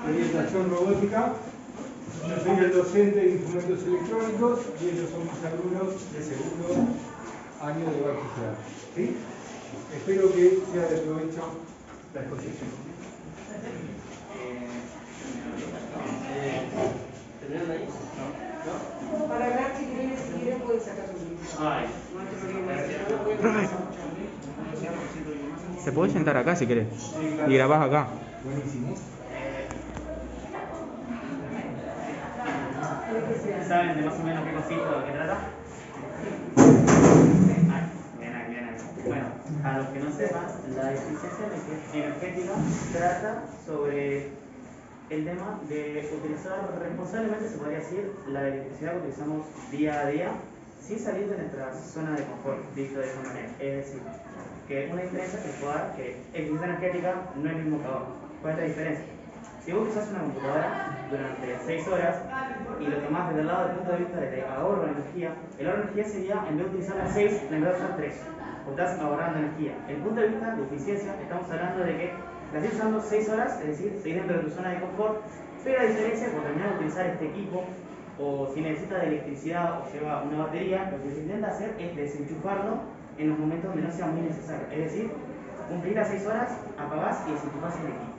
orientación robótica. Yo soy el docente de instrumentos electrónicos y ellos son mis alumnos de segundo año de bachillerato. ¿Sí? Espero que sea de provecho la exposición. ¿Terminaron ahí? ¿No? Para hablar, si quieren, pueden sacar su libro. Ay. Se puede sentar acá si querés. Y grabás acá. Buenísimo. ¿Saben de más o menos qué consiste o de qué trata? Bien. Bueno, a los que no sepan, la eficiencia energética trata sobre el tema de utilizar responsablemente, se podría decir, la electricidad que utilizamos día a día sin salir de nuestra zona de confort, dicho de esa manera. Es decir, que una diferencia que pueda dar que eficiencia energética no es lo mismo que ahorro. ¿Cuál es la diferencia? Si vos usás una computadora durante 6 horas y lo tomás desde el lado del punto de vista de ahorro de energía, el ahorro de energía sería, en vez de utilizar las 6, en vez de usar 3. Porque estás ahorrando energía. El punto de vista de eficiencia, estamos hablando de que la estás usando 6 horas, es decir, seguís dentro de tu zona de confort, pero a diferencia, por terminar de utilizar este equipo, o si necesita de electricidad o lleva una batería, lo que se intenta hacer es desenchufarlo en los momentos donde no sea muy necesario. Es decir, cumplir las 6 horas, apagás y desenchufás el equipo.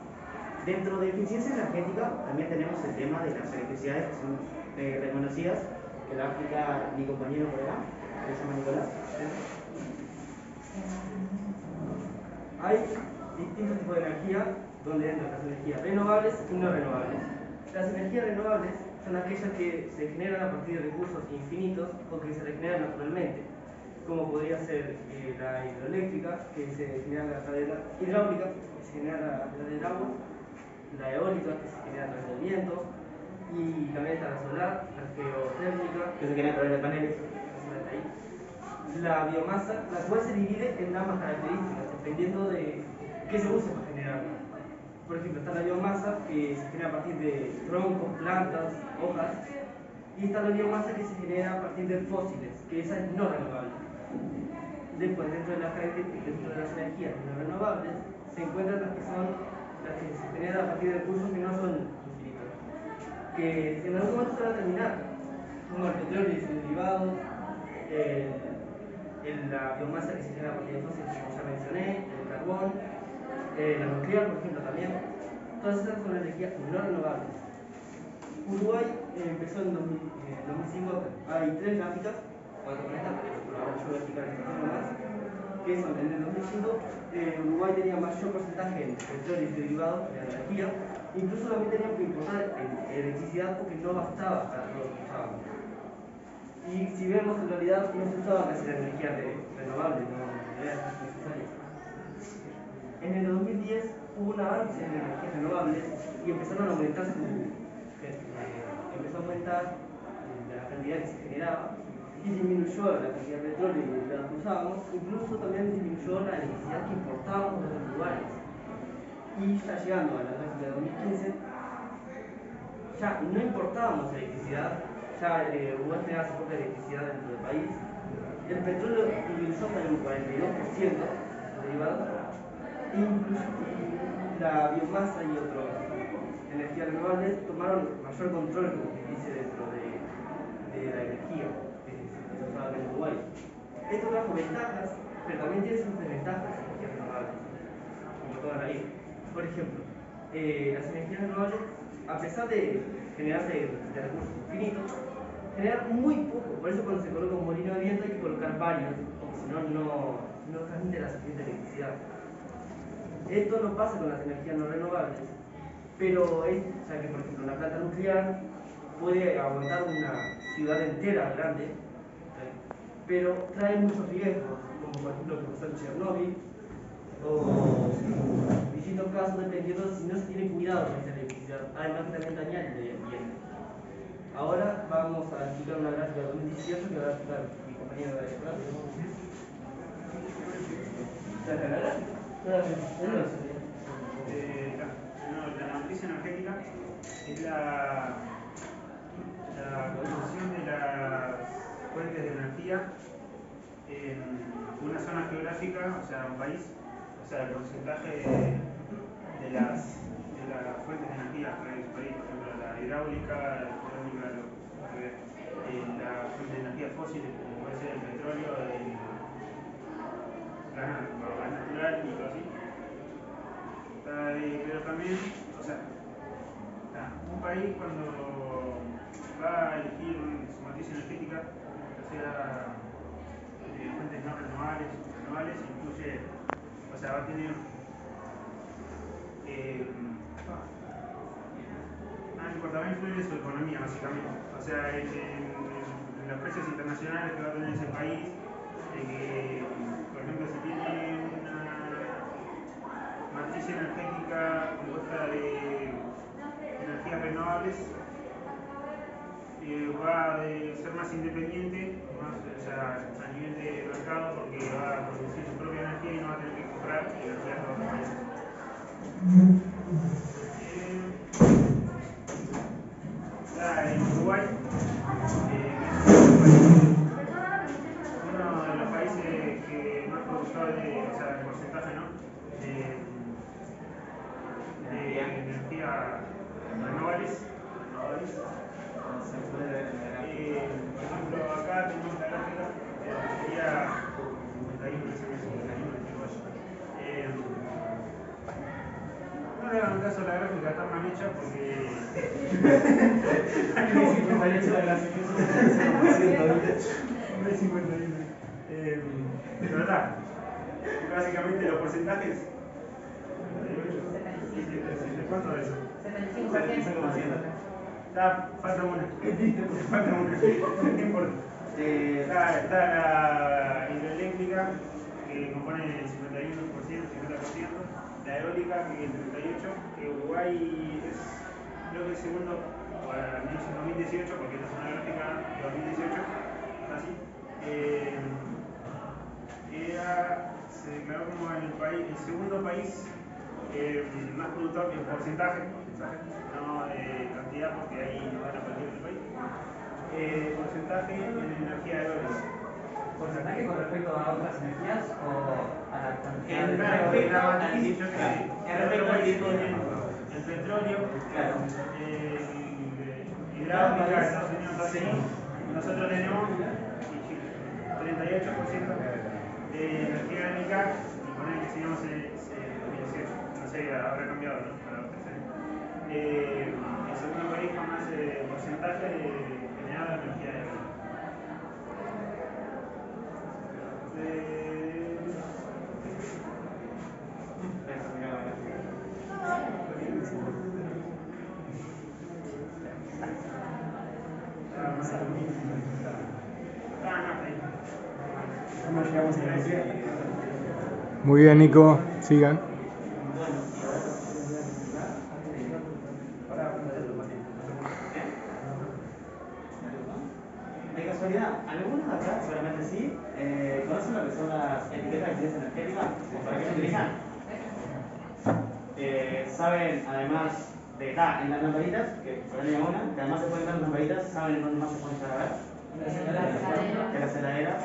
Dentro de eficiencia energética también tenemos el tema de las electricidades que son reconocidas, que la va a explicar mi compañero por acá, que se llama Nicolás. Hay distintos tipos de energía donde entran las energías renovables y no renovables. Las energías renovables son aquellas que se generan a partir de recursos infinitos o que se regeneran naturalmente, como podría ser la hidroeléctrica, que se genera a través de la hidráulica, que se genera a través del agua, la eólica, que se genera a través del viento, y también está la solar, la geotérmica, Que se genera a través de paneles. La biomasa, la cual se divide en ambas características, dependiendo de qué se use para generarla. Por ejemplo, está la biomasa, que se genera a partir de troncos, plantas, hojas, y está la biomasa que se genera a partir de fósiles, que esa es no renovable. Después, dentro de las energías no renovables, se encuentran las que son las que se generan a partir de recursos que no son infinitos, que en algún momento se van a terminar, como el petróleo y sus derivados, la biomasa que se genera a partir de fósiles, como ya mencioné, el carbón, la nuclear, por ejemplo, también. Todas esas son energías no renovables. Uruguay empezó en 2005, hay 3 gráficas, 4 con esta, pero ahora yo voy a explicar esta más, que son, en el 2005 Uruguay tenía mayor porcentaje en petróleo y derivados de la energía, incluso también tenían que importar electricidad porque no bastaba para todo lo que usábamos. Y si vemos, en realidad no se usaba casi la energía renovable, no era necesaria. En el 2010 hubo un avance en energías renovables y empezaron a aumentar empezó a aumentar la cantidad que se generaba y disminuyó la cantidad de petróleo y de gas que usábamos, incluso también disminuyó la electricidad que importábamos de otros lugares. Y ya llegando a la gráfica de 2015, ya no importábamos electricidad, ya Uruguay generaba su propia electricidad dentro del país. El petróleo utilizó hasta el 42% derivados, e incluso la biomasa y otras energías renovables tomaron mayor control, como se dice, dentro de la energía que se usaba en Uruguay. Esto trajo ventajas, pero también tiene sus desventajas las energías renovables, como toda la vida. Por ejemplo, las energías renovables, a pesar de generarse de recursos infinitos, generan muy poco. Por eso cuando se coloca un molino de viento hay que colocar varios, porque si no, no transmite la suficiente electricidad. Esto no pasa con las energías no renovables, pero ya que por ejemplo una planta nuclear puede aguantar una ciudad entera grande, pero trae muchos riesgos, como por ejemplo lo que pasó en Chernóbil, o distintos casos dependiendo si no se tiene cuidado con esa electricidad, además que también daña el medio ambiente. Ahora vamos a explicar una gráfica de 2018 que va a explicar mi compañero de la La matriz energética es la composición de las fuentes de energía en una zona geográfica, o sea, un país, o sea, el porcentaje de las fuentes de energía que hidráulica, la fuente de energía fósil, como puede ser el petróleo, el gas natural y todo así. Pero también, o sea, un país cuando va a elegir su matriz energética, ya sea fuentes no renovables, incluye, o sea, va a tener no importa, va a influir en su economía básicamente. O sea, en los precios internacionales que va a tener ese país, por ejemplo, si tiene una matriz energética compuesta de energías renovables, va a ser más independiente, o sea, a nivel de mercado, porque va a producir su propia energía y no va a tener que comprar energía de otros países. En Uruguay, uno de los países que más productores, o sea, el porcentaje, ¿no? de energía renovables. Por ejemplo, acá tenemos la gráfica de la sería 51, no le hagan caso a la gráfica, está mal hecha porque. Pero está. Básicamente los porcentajes. ¿Cuánto es eso? 75%. Falta una. No importa. Está la hidroeléctrica, que compone el 51%, 50%. La eólica, que es el 38%, que Uruguay es, creo que el segundo, al menos en 2018, porque esta es una gráfica de 2018, así. Se declaró como el segundo país más productor en porcentaje, no de cantidad, porque ahí no van a partir del país. Porcentaje en energía eólica. ¿Porcentaje con respecto a otras energías o a la cantidad de el petróleo, hidráulica, Estados Unidos, sí. Nosotros tenemos 38% de energía eólica y con el que sigamos en 2018. No sé, habrá cambiado, ¿no? Para la tercera. El segundo país con más porcentaje generado de energía eólica. Muy bien, Nico, sigan. De casualidad, algunos de acá, seguramente sí, ¿conocen lo que son las etiquetas de eficiencia energética? ¿Para qué se utilizan? Saben, además de estar en las lamparitas, que ponen una, que además se pueden ver las lamparitas, ¿saben en dónde más se pueden llegar a ver? En las heladeras.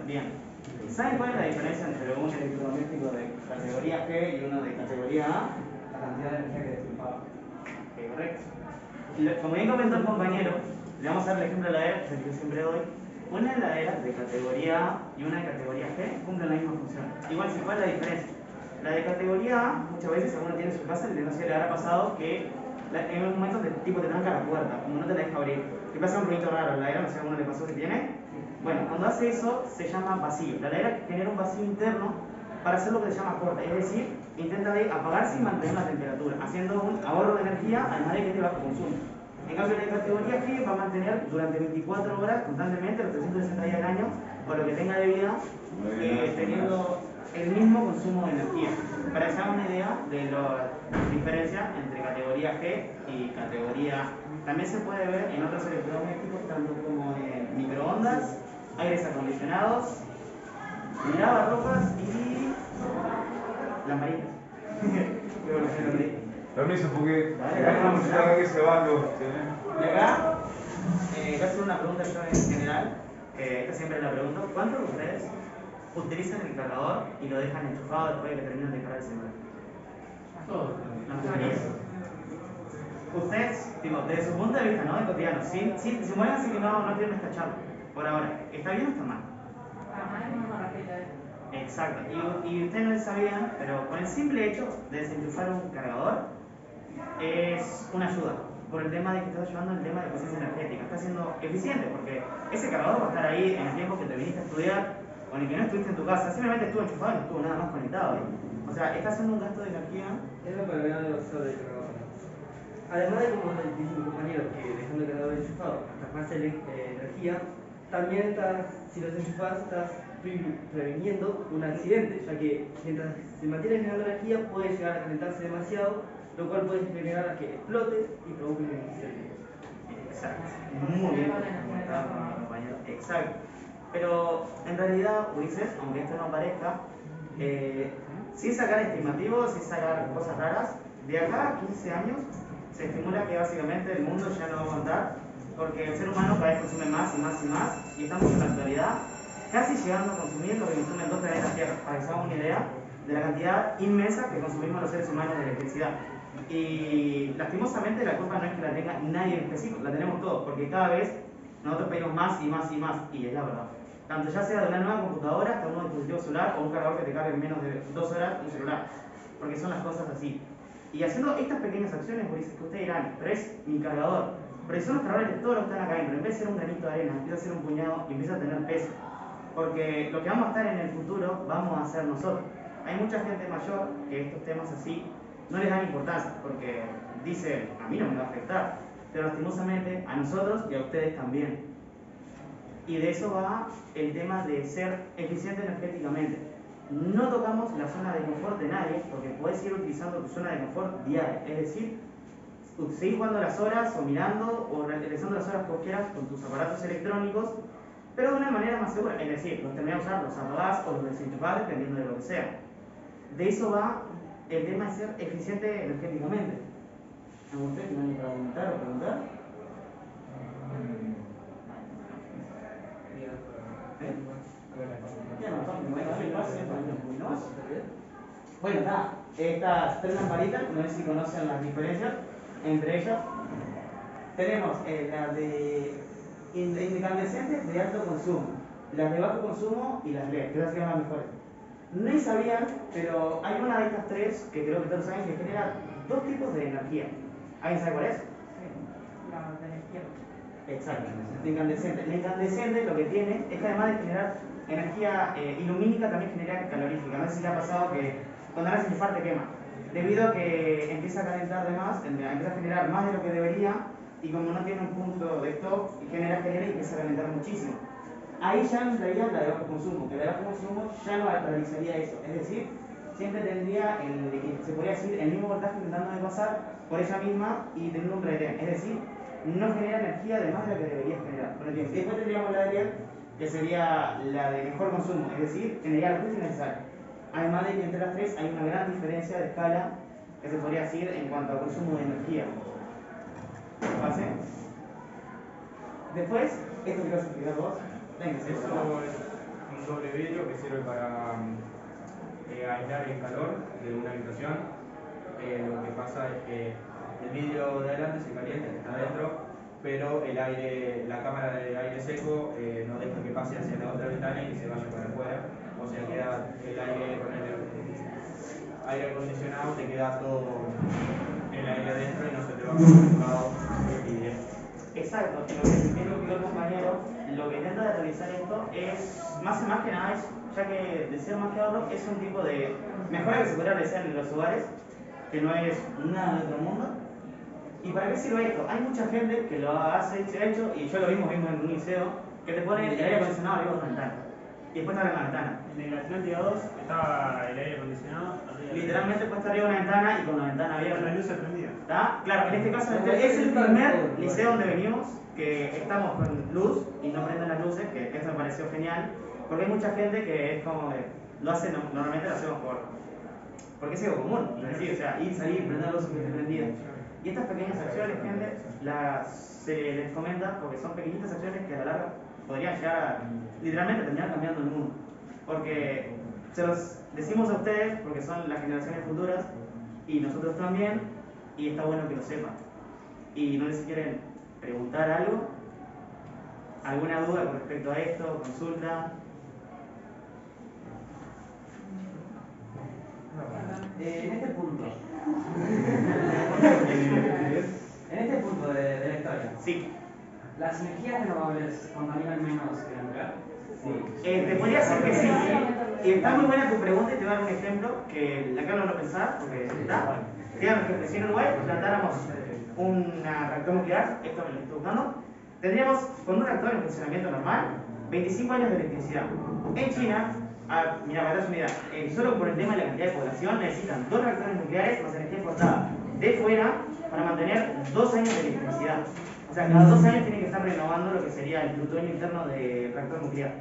Bien. ¿Saben cuál es la diferencia entre un electrodoméstico de categoría G y uno de categoría A? La cantidad de energía que despilfarra. Correcto. Como bien comentó el compañero, le vamos a dar el ejemplo de la heladera, que es el que siempre doy. Una heladera de categoría A y una de categoría G cumplen la misma función. Igual, ¿cuál es la diferencia? La de categoría A, muchas veces alguno tiene en su casa, no sé, le habrá pasado que en un momento el tipo te tranca la puerta, como no te la deja abrir. Te pasa un ruido raro, la heladera, no sé si a alguno le pasó que tiene. Bueno, cuando hace eso se llama vacío. La heladera genera un vacío interno para hacer lo que se llama corta, es decir, intenta de apagarse y mantener la temperatura, haciendo un ahorro de energía además de que es de bajo consumo. En cambio, la categoría G va a mantener durante 24 horas constantemente, los 360 días del año, con lo que tenga de vida, teniendo el mismo consumo de energía. Para que se hagan una idea de la diferencia entre categoría G y categoría A. También se puede ver en otros electrodomésticos, tanto como en microondas, aires acondicionados, lavarropas y lamparitas. Permiso, porque acá que se va los. Y acá, voy a hacer una pregunta yo en general, esta siempre la pregunto. ¿Cuántos de ustedes utilizan el cargador y lo dejan enchufado después de que terminan de cargar el celular? Todos. La mayoría. ¿Ustedes tipo, desde su punto de vista, ¿no? De cotidiano, sin muévanse que no quieren esta charla, por ahora. ¿Está bien o está mal? Exacto. Y ustedes no sabían, pero con el simple hecho de desenchufar un cargador es una ayuda. Por el tema de que estás ayudando el tema de eficiencia energética. Está siendo eficiente porque ese cargador va a estar ahí en el tiempo que te viniste a estudiar o en el que no estuviste en tu casa. Simplemente estuvo enchufado y no estuvo nada más conectado ahí. O sea, está haciendo un gasto de energía. Es lo que me han usado de cargador. Además de, como dice mi compañero, que dejando el cargador enchufado hasta más energía, también si lo desenchufas estás previniendo un accidente, ya que mientras se mantiene generando energía puede llegar a calentarse demasiado, lo cual puede generar a que explote y provoque un incendio. Exacto. Muy bien comentado por mi compañero. Exacto. Pero en realidad, Ulises, aunque esto no parezca, sin sacar estimativos, sin sacar cosas raras, de acá a 15 años se estimula que básicamente el mundo ya no va a aguantar porque el ser humano cada vez consume más y más y más y estamos en la actualidad casi llegando a consumir lo que consumen 2 planetas Tierra, para que se hagan una idea de la cantidad inmensa que consumimos los seres humanos de electricidad. Y lastimosamente la culpa no es que la tenga nadie en específico, la tenemos todos, porque cada vez nosotros pedimos más y más y más, y es la verdad. Tanto ya sea de una nueva computadora hasta un nuevo dispositivo celular o un cargador que te cargue en menos de 2 horas un celular, porque son las cosas así. Y haciendo estas pequeñas acciones, Ulises, que ustedes dirán, pero es mi cargador, pero son los cargadores de todos los que están acá adentro, en vez de ser un granito de arena, empieza a ser un puñado y empieza a tener peso. Porque lo que vamos a estar en el futuro, vamos a ser nosotros. Hay mucha gente mayor que estos temas así no les dan importancia, porque dicen, a mí no me va a afectar, pero lastimosamente a nosotros y a ustedes también. Y de eso va el tema de ser eficiente energéticamente. No tocamos la zona de confort de nadie, porque puedes ir utilizando tu zona de confort diaria, es decir, seguir jugando las horas o mirando o realizando las horas que vos quieras con tus aparatos electrónicos, pero de una manera más segura, es decir, los terminás de usar, los apagás o los desenchufás dependiendo de lo que sea. De eso va el tema de ser eficiente energéticamente. ¿A ustedes tienen que preguntar o preguntar? Bueno, está. Estas 3 lamparitas, no sé si conocen las diferencias entre ellas. Tenemos las de incandescentes de alto consumo, las de bajo consumo y las LED, que son las mejores. No sabían, pero hay una de estas 3 que creo que todos saben que genera 2 tipos de energía. ¿Alguien sabe cuál es? La de la izquierda. Exacto, la incandescente. La incandescente lo que tiene es que además de generar energía ilumínica, también genera calorífica. No sé si le ha pasado que cuando la desenchufar te quema. Debido a que empieza a calentar de más, empieza a generar más de lo que debería, y como no tiene un punto de stop, genera y empieza a calentar muchísimo. Ahí ya entraría la de bajo consumo, que la de bajo consumo ya no realizaría eso. Es decir, siempre tendría, se podría decir, el mismo voltaje intentando de pasar por ella misma y teniendo un retén. Es decir, no genera energía de más de lo que debería generar. Y después tendríamos la de LED, que sería la de mejor consumo, es decir, generaría lo justo y necesario. Además de que entre las 3 hay una gran diferencia de escala que se podría decir en cuanto a consumo de energía. ¿Pase? Después, esto que vas a explicar vos. Venga, Eso es un doble vidrio que sirve para aislar el calor de una habitación. Lo que pasa es que el vidrio de adelante se calienta, que está adentro, pero el aire, la cámara de aire seco no deja que pase hacia la otra ventana y que se vaya para afuera. O sea, queda el aire con el aire acondicionado, te queda todo el aire adentro y no se te va por un lado el vidrio. Exacto, lo que explicó el compañero, lo que intenta realizar esto es, más que nada, ya que de ser más que ahorro, es un tipo de mejora que se puede realizar en los hogares, que no es nada de otro mundo. ¿Y para qué sirve esto? Hay mucha gente que lo hace, se ha hecho, y yo lo mismo en un liceo, que te pone el aire acondicionado arriba de una ventana. Y después está en la ventana. En el Atlántica 2 estaba el aire acondicionado. Literalmente puesta arriba de una ventana y con la ventana abierta. La luz se prendía. ¿Está? Claro, en este caso es el primer liceo donde venimos, que estamos con luz y no prenden las luces, que esto me pareció genial, porque hay mucha gente que es como de, lo hace, normalmente lo hacemos porque es algo común, es decir, o sea, ir, salir, prender luces que esté prendida. Y estas pequeñas acciones, gente, se les comenta porque son pequeñitas acciones que a la larga podrían llegar a literalmente terminar cambiando el mundo. Porque se los decimos a ustedes porque son las generaciones futuras y nosotros también, y está bueno que lo sepan. Y no sé si quieren preguntar algo. ¿Alguna duda con respecto a esto? ¿Consulta? En este punto. En este punto de la historia. Sí. ¿Las energías renovables contaminan menos que la nuclear? Te podría decir que sí. Y está muy buena tu pregunta y te voy a dar un ejemplo que acá no lo pensaba porque está. Digamos que si en Uruguay plantáramos un reactor nuclear, esto me lo estoy buscando, tendríamos con un reactor en funcionamiento normal 25 años de electricidad. En China, mira, para darse una idea, solo por el tema de la cantidad de población necesitan 2 reactores nucleares más energía exportada de fuera para mantener 2 años de electricidad. O sea, cada 2 años tienen que estar renovando lo que sería el plutonio interno del reactor nuclear.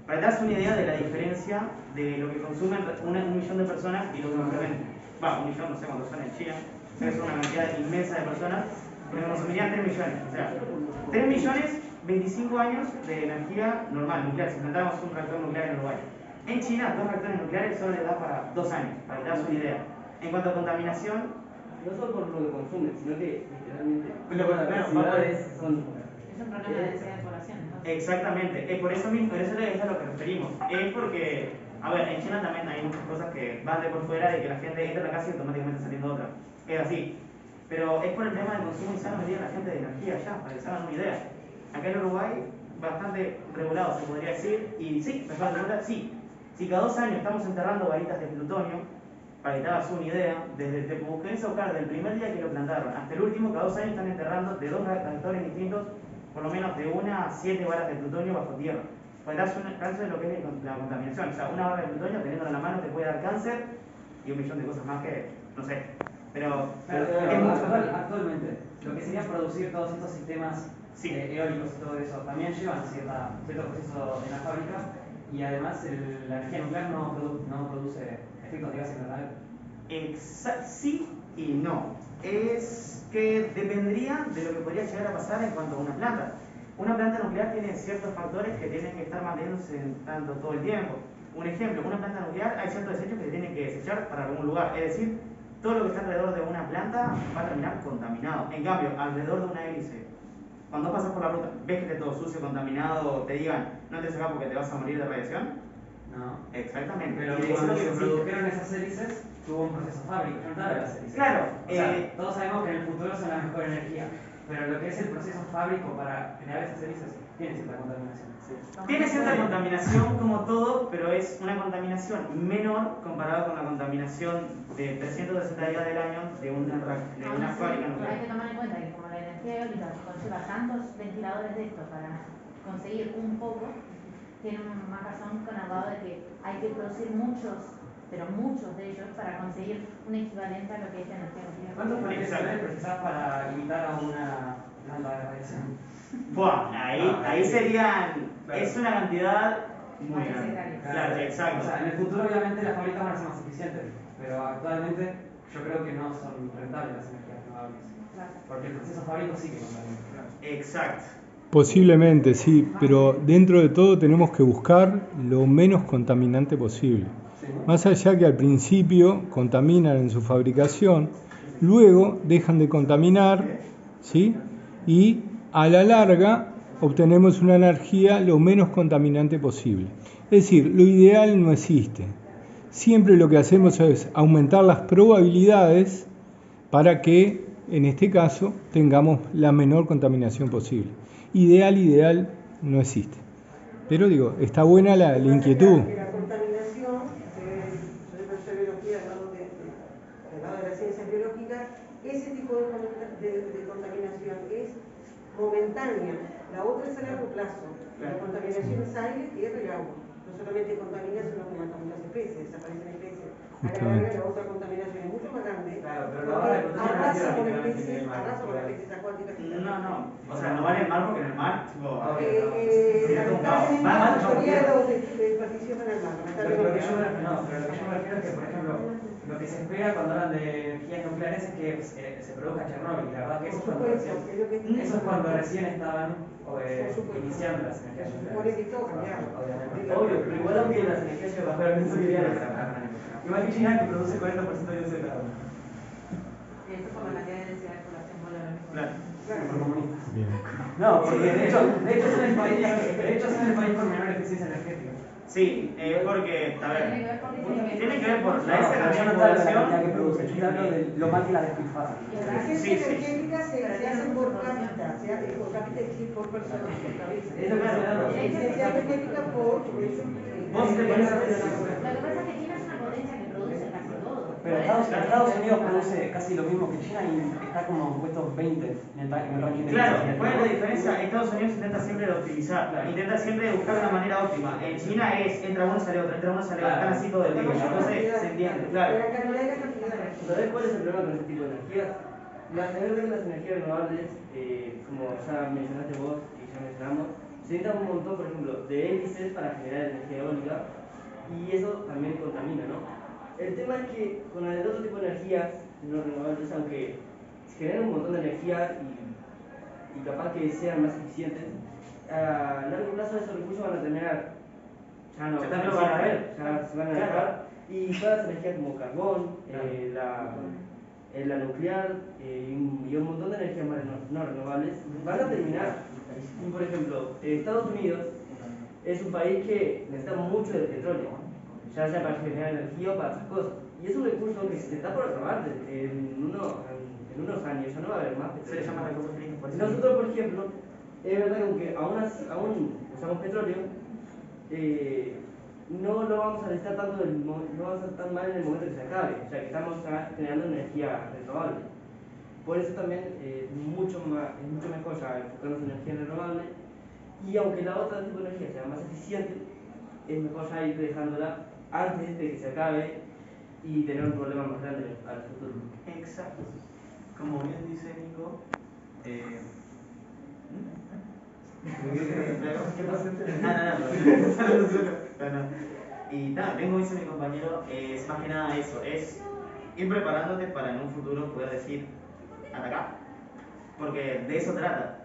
Para darse una idea de la diferencia de lo que consumen 1 millón de personas y lo que consumen, 1 millón, no sé cuántos son en China, pero es una cantidad inmensa de personas, que consumirían 3 millones. O sea, 3 millones, 25 años de energía normal, nuclear, si plantáramos un reactor nuclear en Uruguay. En China, 2 reactores nucleares solo les da para 2 años, para que darse una idea. En cuanto a contaminación, No solo por lo que consumen, sino que literalmente Claro, ciudades son... Es un problema de densidad de población, entonces. exactamente, es por eso mismo, por eso es a lo que referimos. Es porque, a ver, en China también hay muchas cosas que van de por fuera de que la gente entra a la casa y automáticamente saliendo otra. Es así. Pero es por el tema del consumo insano que tiene la gente de energía allá, para que se hagan una idea. Acá en Uruguay, bastante regulado se podría decir, y sí, me falta preguntar, sí. Si cada 2 años estamos enterrando varitas de plutonio, para que te hagas una idea, desde te busqué buscar del primer día que lo plantaron hasta el último, cada 2 años están enterrando de 2 reactores distintos, por lo menos de 1 a 7 varas de plutonio bajo tierra. Pues das un alcance de lo que es la contaminación. O sea, 1 barra de plutonio teniéndola en la mano te puede dar cáncer y 1 millón de cosas más que, no sé. Pero es mucho. Actualmente, lo que sería producir todos estos sistemas eólicos y todo eso, también llevan cierto proceso en la fábrica y además la energía nuclear no produce efectos de gas invernadero. Sí y no. Es que dependería de lo que podría llegar a pasar en cuanto a una planta. Una planta nuclear tiene ciertos factores que tienen que estar manteniéndose tanto todo el tiempo. Un ejemplo, una planta nuclear hay ciertos desechos que se tienen que desechar para algún lugar. Es decir, todo lo que está alrededor de una planta va a terminar contaminado. En cambio, alrededor de una hélice, cuando pasas por la ruta, ves que esté todo sucio, contaminado, te digan, no te sacas porque te vas a morir de radiación. No. Exactamente. Pero y cuando se que produjeron esas hélices, tuvo un proceso fábrico, no de las hélices. Claro. O sea, todos sabemos que en el futuro son la mejor energía, pero lo que es el proceso fábrico para generar esas hélices tiene cierta contaminación. Tiene cierta contaminación como todo, pero es una contaminación menor comparado con la contaminación de 360 días del año de una fábrica nuclear. Hay que tomar en cuenta que como la energía eólica conlleva tantos ventiladores de estos para conseguir un poco, tiene más razón con el lado de que hay que producir muchos, pero muchos de ellos para conseguir un equivalente a lo que es la energía nuclear. ¿Cuántos paneles precisás para limitar a una planta de radiación? Buah, ahí serían, es una cantidad muy grande. Claro, exacto. O sea, en el futuro obviamente las fábricas van a ser más eficientes, pero actualmente yo creo que no son rentables las energías renovables. Porque el proceso fábrico sí que contamina. Exacto. Posiblemente, sí, pero dentro de todo tenemos que buscar lo menos contaminante posible. Más allá que al principio contaminan en su fabricación, luego dejan de contaminar, ¿sí? Y a la larga obtenemos una energía lo menos contaminante posible. Es decir, lo ideal no existe. Siempre lo que hacemos es aumentar las probabilidades para que, en este caso, tengamos la menor contaminación posible. Ideal no existe. Pero digo, está buena la inquietud. La contaminación, soy profesor de biología, hablamos del lado de las ciencias biológicas, ese tipo de contaminación es momentánea, la otra es a largo plazo. La contaminación es aire, tierra y agua. No solamente contamina, sino que mata muchas especies, desaparecen especies. A la larga la otra contaminación es mucho más grande, claro, pero la hora de arrasa con especies acuáticas. No. O sea, no vale el mar porque en el mar, tipo, lamentablemente la mayoría de los desperdicios en el mar. Pero lo que yo me refiero es que, por ejemplo, lo que se espera cuando hablan de energías nucleares es que se produzca Chernóbil. La verdad que eso es cuando recién estaban iniciando las energías nucleares. obvio, pero igual aunque las energías que bajaron en nucleares. Igual que China que produce 40% de dióxido de carbono. Y esto por la cantidad de densidad de población, vuelve a lo mismo. Claro. No, porque de hecho son el país con menor eficiencia energética. Sí, porque, a ver, tiene que ver por la Yo cantidad no de te hablo de la población. cantidad que produce, yo te hablo de lo mal que la despilfarra. La eficiencia energética se hace por cápita, se hace por cápita, es decir, por persona, por cabeza. Es lo que se da. La eficiencia energética por eso. Vos te pones a Lo que pasa es que China es una potencia que produce casi todo. Pero Estados Unidos produce casi lo mismo que China y está como puesto 20 en el ranking de Claro, eficiencia. ¿cuál es la diferencia? Estados Unidos intenta siempre de optimizar, intenta siempre de buscar una manera óptima. En China es entra uno, sale otro, entra uno, sale otro, están así todo el tiempo. Entonces se entiende, claro. La cantidad y la cantidad. ¿Sabes cuál es el problema con este tipo de energías? Es verdad que las energías renovables, como ya mencionaste vos y ya mencionamos, se necesitan un montón, por ejemplo, de hélices para generar energía eólica y eso también contamina, ¿no? El tema es que con el otro tipo de energías no renovables, aunque generan un montón de energía y capaz que sean más eficientes, a largo plazo esos recursos van a terminar, ya no van a haber, ya se van a dejar, y todas las energías como carbón, la nuclear y un montón de energías más no renovables van a terminar. Y por ejemplo, Estados Unidos es un país que necesita mucho del petróleo, ya sea para generar energía o para otras cosas. Y es un recurso que se está por acabar en unos años, ya no va a haber más petróleo. Se le llama recursos críticos. Nosotros, por ejemplo, es verdad que aunque aún usamos petróleo, no lo vamos a necesitar tanto, no va a ser tan mal en el momento que se acabe, ya que estamos generando energía renovable. Por eso también es mucho mejor ya enfocarnos en energía renovable, y aunque la otra tipo de energía sea más eficiente, es mejor ya ir dejándola antes de que se acabe y tener un problema más grande al futuro. Exacto. Como bien dice Nico, ¿qué pasa? No. Y nada, vengo, dice mi compañero, es más que nada eso, es ir preparándote para en un futuro poder decir, hasta acá. Porque de eso trata,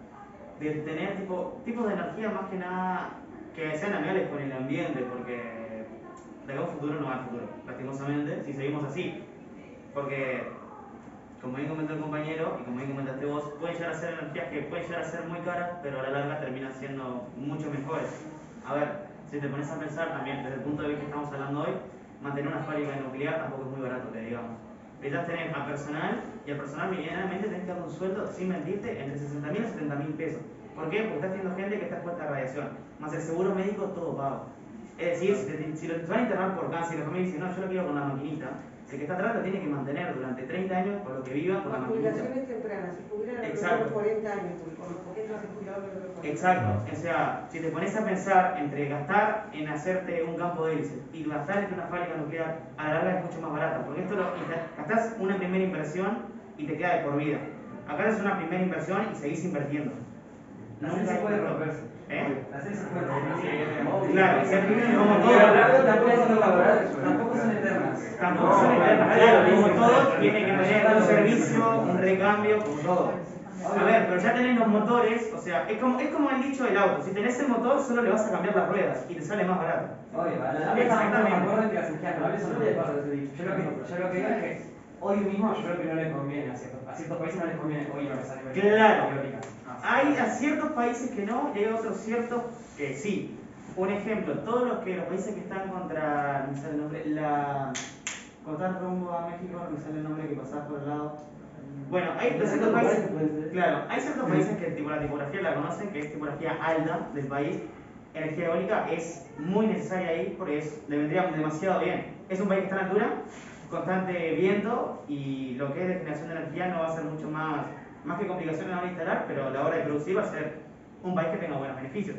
de tener tipos de energía más que nada que sean amigables con el ambiente, porque de acá a un futuro no va a haber futuro, lastimosamente, si seguimos así. Porque, como bien comentó el compañero y como bien comentaste vos, pueden llegar a ser energías que pueden llegar a ser muy caras, pero a la larga terminan siendo mucho mejores. A ver, si te pones a pensar también, desde el punto de vista que estamos hablando hoy, mantener una fábrica nuclear tampoco es muy barato, que digamos. Necesitas tener a personal, y al personal medianamente tenés que dar un sueldo, sin mentirte, entre 60.000 a 70.000 pesos. ¿Por qué? Porque estás teniendo gente que está expuesta a radiación, más el seguro médico todo pago. Es decir, si te van a internar por cáncer y la familia dice, no, yo lo quiero con la maquinita, el que está atrás lo tiene que mantener durante 30 años por lo que viva con la maquinita. Jubilaciones tempranas, si jubilan a los 40 años, ¿por qué no se jubilaron a los 40? Exacto, o sea, si te pones a pensar entre gastar en hacerte un campo de hélices y gastar en una fábrica nuclear, a la larga es mucho más barata, porque esto gastás una primera inversión y te queda de por vida. Acá haces una primera inversión y seguís invirtiendo. No sé si puede romperse. Así se puede romper. Claro, como todo. Tampoco son eternas. Tampoco son eternas, claro, como todo, tiene que tener un servicio, un recambio, como todo. A ver, pero ya tenés los motores, o sea, es como el dicho del auto, si tenés el motor solo le vas a cambiar las ruedas y te sale más barato. Oye, exactamente. Me acuerdo que las energías renovables son de acuerdo ese dicho. Yo lo que digo es que hoy mismo yo creo que no le conviene a ciertos países no les conviene hoy empezar a claro. Hay a ciertos países que no, y hay otros ciertos que sí. Un ejemplo, todos los países que están contra, no me sale el nombre, cuando estás rumbo a México, no me sale el nombre que pasás por el lado. Bueno, hay ciertos países, claro, hay ciertos países que la tipografía la conocen, que es tipografía alta del país. Energía eólica es muy necesaria ahí porque le vendría demasiado bien. Es un país que está en altura, constante viento, y lo que es de generación de energía no va a ser mucho más que complicaciones a la hora de instalar, pero a la hora de producir va a ser un país que tenga buenos beneficios.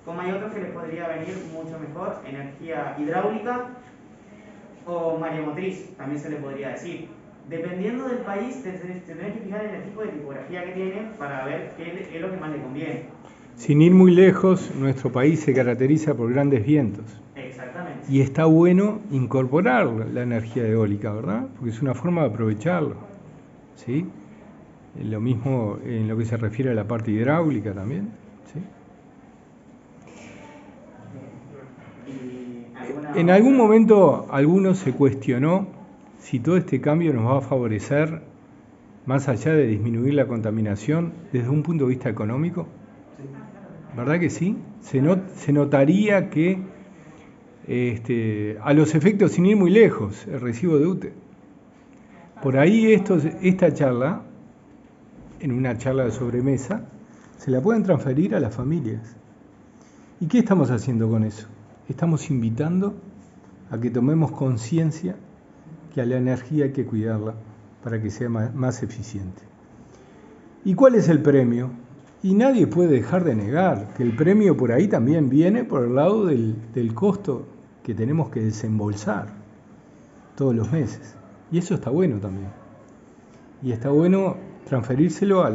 Como hay otros que les podría venir mucho mejor, energía hidráulica o mareomotriz, también se le podría decir. Dependiendo del país, te tenés que fijar en el tipo de tipografía que tiene para ver qué es lo que más le conviene. Sin ir muy lejos, nuestro país se caracteriza por grandes vientos. Exactamente. Y está bueno incorporar la energía eólica, ¿verdad? Porque es una forma de aprovecharlo, ¿sí? Lo mismo en lo que se refiere a la parte hidráulica también, ¿sí? En algún momento alguno se cuestionó si todo este cambio nos va a favorecer más allá de disminuir la contaminación desde un punto de vista económico? ¿Verdad que sí? Se notaría que a los efectos, sin ir muy lejos, el recibo de UTE. Por ahí esta charla, en una charla de sobremesa, se la pueden transferir a las familias. ¿Y qué estamos haciendo con eso? Estamos invitando a que tomemos conciencia que a la energía hay que cuidarla para que sea más eficiente. ¿Y cuál es el premio? Y nadie puede dejar de negar que el premio por ahí también viene por el lado del costo que tenemos que desembolsar todos los meses. Y eso está bueno también. Y está bueno transferírselo a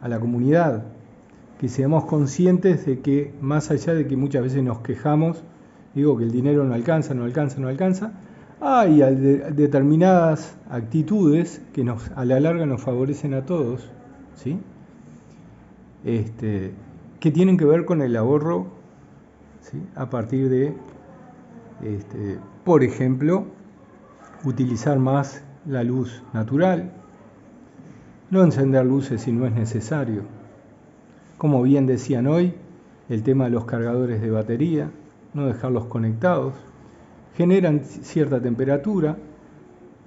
la comunidad, que seamos conscientes de que más allá de que muchas veces nos quejamos, digo que el dinero no alcanza, hay determinadas actitudes que a la larga nos favorecen a todos, ¿sí? Que tienen que ver con el ahorro, ¿sí? A partir de, por ejemplo, utilizar más la luz natural, no encender luces si no es necesario. Como bien decían hoy, el tema de los cargadores de batería, no dejarlos conectados, generan cierta temperatura,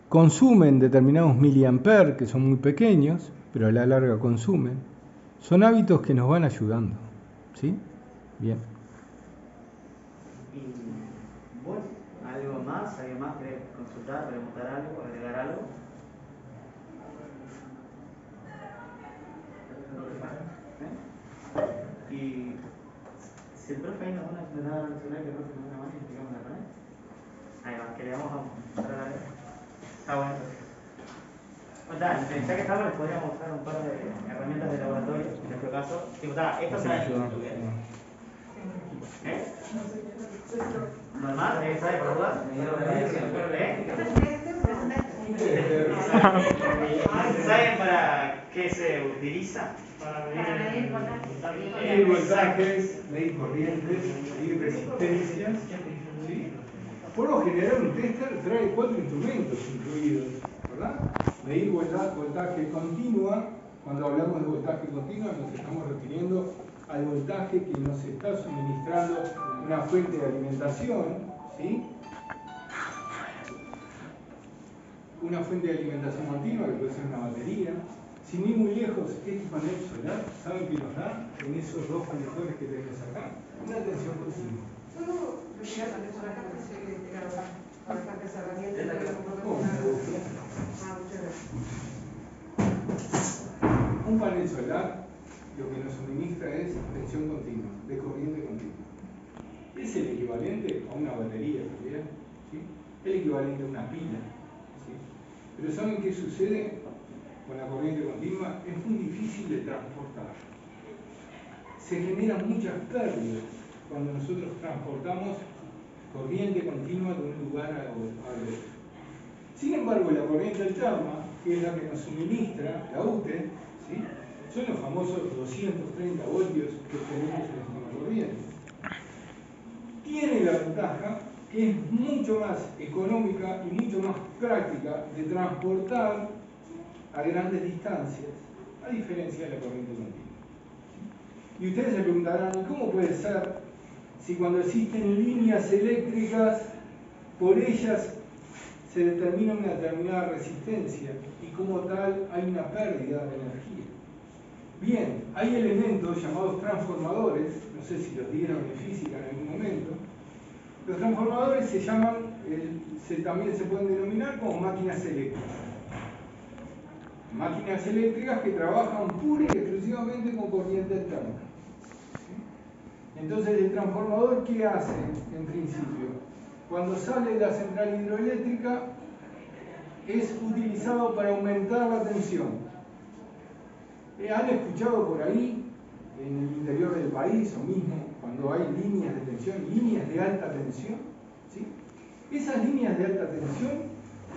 consumen determinados miliamperes que son muy pequeños, pero a la larga consumen. Son hábitos que nos van ayudando, ¿sí? Bien. Y bueno, ¿algo más? ¿Alguien más quiere consultar, preguntar algo, agregar algo? Y si el profe ahí nos da una explanada nacional, que el profe nos da una mano y explicamos la panel. Ahí va, que le vamos a mostrar a ver. Está bueno. Ya que estamos, les podríamos mostrar un par de herramientas de laboratorio, en nuestro caso. Esto está en YouTube. ¿Normal? ¿Sabe por dudas? ¿Saben para qué se utiliza? Para medir voltajes, medir corrientes, medir resistencias, ¿sí? Por lo general un tester trae 4 instrumentos incluidos, ¿verdad? Medir voltaje continua. Cuando hablamos de voltaje continuo nos estamos refiriendo al voltaje que nos está suministrando una fuente de alimentación, ¿sí? Una fuente de alimentación continua que puede ser una batería. Sin ir muy lejos, este panel solar, ¿saben qué nos da? En esos dos conectores que tenemos acá, una tensión continua. Solo retirar la persona que me sigue para bastantes herramientas. Un panel solar lo que nos suministra es tensión continua, de corriente continua. Es el equivalente a una batería también, ¿sí? El equivalente a una pila, ¿sí? Pero ¿saben qué sucede con la corriente continua? Es muy difícil de transportar. Se generan muchas pérdidas cuando nosotros transportamos corriente continua de un lugar a otro. Sin embargo, la corriente alterna, que es la que nos suministra la UTE, ¿sí? Son los famosos 230 voltios que tenemos en nuestra corriente. Tiene la ventaja que es mucho más económica y mucho más práctica de transportar a grandes distancias, a diferencia de la corriente continua. Y ustedes se preguntarán, ¿cómo puede ser si cuando existen líneas eléctricas, por ellas se determina una determinada resistencia y como tal hay una pérdida de energía? Bien, hay elementos llamados transformadores, no sé si los dieron en física en algún momento. Los transformadores se llaman, también se pueden denominar como máquinas eléctricas. Máquinas eléctricas que trabajan pura y exclusivamente con corriente alterna. ¿Sí? Entonces, ¿el transformador qué hace en principio? Cuando sale de la central hidroeléctrica, es utilizado para aumentar la tensión. ¿Han escuchado por ahí, en el interior del país, o mismo cuando hay líneas de tensión, líneas de alta tensión? ¿Sí? Esas líneas de alta tensión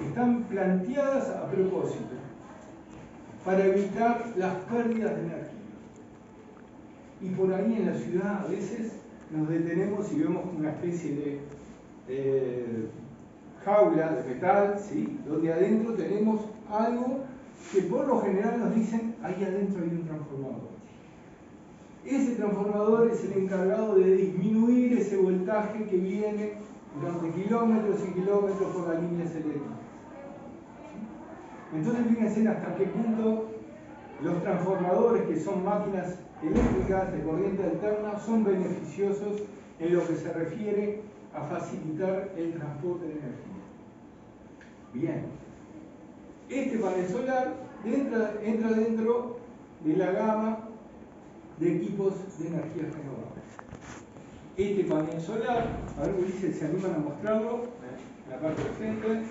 están planteadas a propósito, para evitar las pérdidas de energía. Y por ahí en la ciudad a veces nos detenemos y vemos una especie de jaula de metal, ¿sí? Donde adentro tenemos algo que por lo general nos dicen, ahí adentro hay un transformador. Ese transformador es el encargado de disminuir ese voltaje que viene durante kilómetros y kilómetros por las líneas eléctricas. Entonces fíjense hasta qué punto los transformadores, que son máquinas eléctricas de corriente alterna, son beneficiosos en lo que se refiere a facilitar el transporte de energía. Bien, este panel solar entra dentro de la gama de equipos de energías renovables. Este panel solar, a ver Ulises, ¿se animan a mostrarlo? En la parte de frente.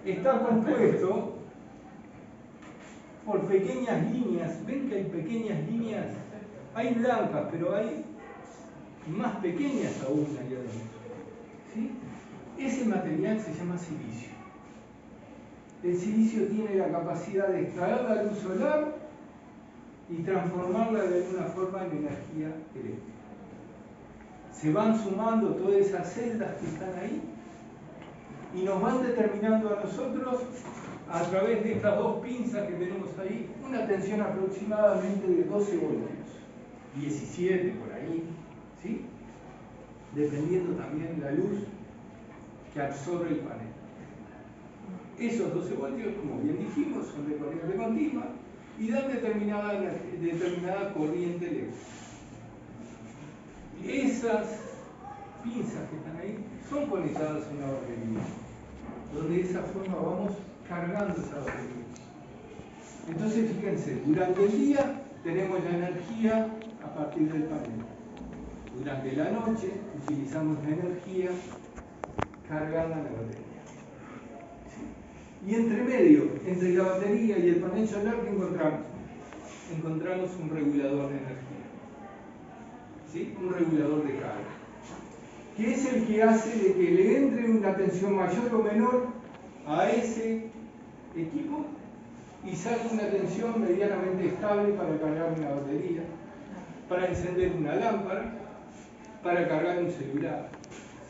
Está compuesto por pequeñas líneas. ¿Ven que hay pequeñas líneas? Hay blancas, pero hay más pequeñas aún allá adentro. ¿Sí? Ese material se llama silicio. El silicio tiene la capacidad de extraer la luz solar y transformarla de alguna forma en energía eléctrica. Se van sumando todas esas celdas que están ahí y nos van determinando a nosotros, a través de estas dos pinzas que tenemos ahí, una tensión aproximadamente de 12 voltios, 17 por ahí, ¿sí? Dependiendo también de la luz que absorbe el panel. Esos 12 voltios, como bien dijimos, son de corriente continua y dan determinada corriente eléctrica. Esas pinzas que están ahí son conectadas a una batería, donde de esa forma vamos cargando esa batería. Entonces, fíjense, durante el día tenemos la energía a partir del panel. Durante la noche utilizamos la energía cargando la batería. Y entre medio, entre la batería y el panel solar, ¿qué encontramos? Encontramos un regulador de energía. ¿Sí? Un regulador de carga. Que es el que hace de que le entre una tensión mayor o menor a ese equipo y salga una tensión medianamente estable para cargar una batería, para encender una lámpara, para cargar un celular.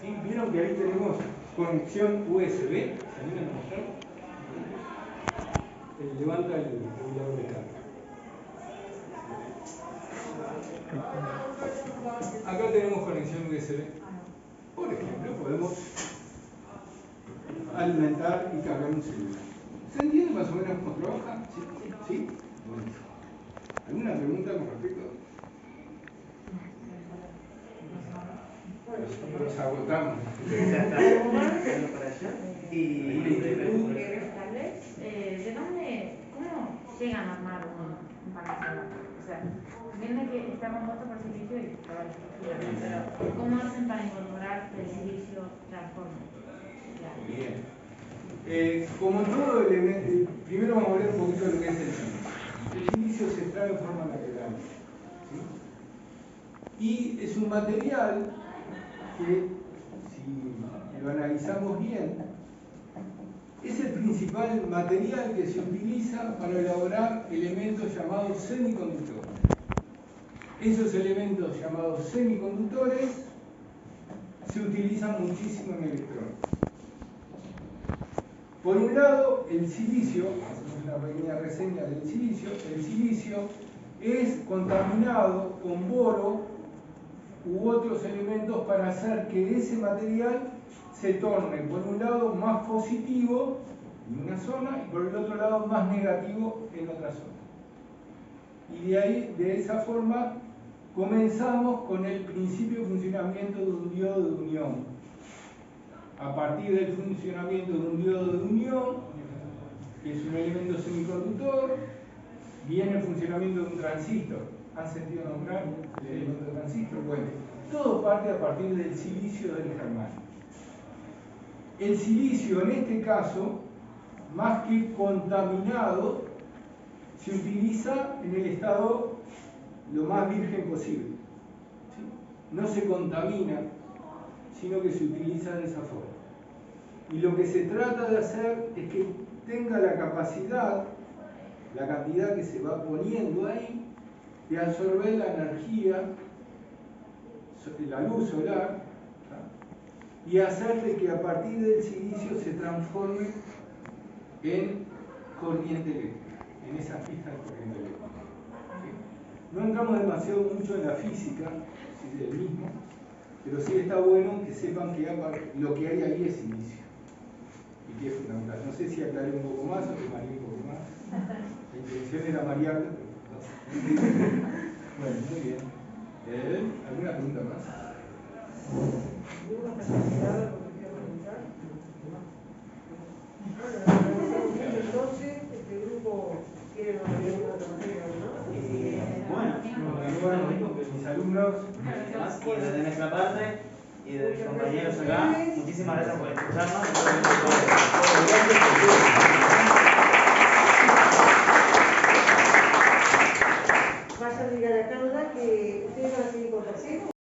¿Sí? ¿Vieron que ahí tenemos conexión USB? ¿Se animan a mostrar? Levanta el regulador de carga. Acá tenemos conexión USB. Por ejemplo, podemos alimentar y cargar un celular. ¿Se entiende más o menos cómo trabaja? ¿Sí? Buenísimo. ¿Alguna pregunta con respecto? Nos agotamos. ¿De dónde, cómo llegan a armar un panel solar? O sea, entiende que está compuesto por silicio y toda la estructura, pero ¿cómo hacen para incorporar el silicio transforme? Bien. Como todo elemento, primero vamos a hablar un poquito de lo que es el silicio. El silicio se extrae de forma natural. ¿Sí? Y es un material que, si lo analizamos bien, es el principal material que se utiliza para elaborar elementos llamados semiconductores. Esos elementos llamados semiconductores se utilizan muchísimo en electrónica. Por un lado, el silicio, hacemos una pequeña reseña del silicio, el silicio es contaminado con boro u otros elementos para hacer que ese material se torne, por un lado, más positivo en una zona y por el otro lado, más negativo en otra zona. Y de ahí, de esa forma, comenzamos con el principio de funcionamiento de un diodo de unión. A partir del funcionamiento de un diodo de unión, que es un elemento semiconductor, viene el funcionamiento de un transistor. ¿Han sentido nombrar el elemento de transistor? Bueno, todo parte a partir del silicio del germanio. El silicio, en este caso, más que contaminado, se utiliza en el estado lo más virgen posible. ¿Sí? No se contamina, sino que se utiliza de esa forma. Y lo que se trata de hacer es que tenga la capacidad, la cantidad que se va poniendo ahí, de absorber la energía, la luz solar, y hacer de que a partir del silicio se transforme en corriente eléctrica, en esas pistas de corriente eléctrica. ¿Sí? No entramos demasiado mucho en la física, ¿sí? Del mismo, pero sí está bueno que sepan que lo que hay ahí es inicio y que es fundamental. No sé si aclaré un poco más o te mareé un poco más. La intención era marearte, pero no. Bueno, muy bien. ¿Alguna pregunta más? ¿Alguna capacidad de lo que quería preguntar? Bueno, entonces, este grupo tiene una otra materia, ¿no? Bueno, mis alumnos. Y desde nuestra parte y de mis compañeros acá, muchísimas gracias por escucharnos.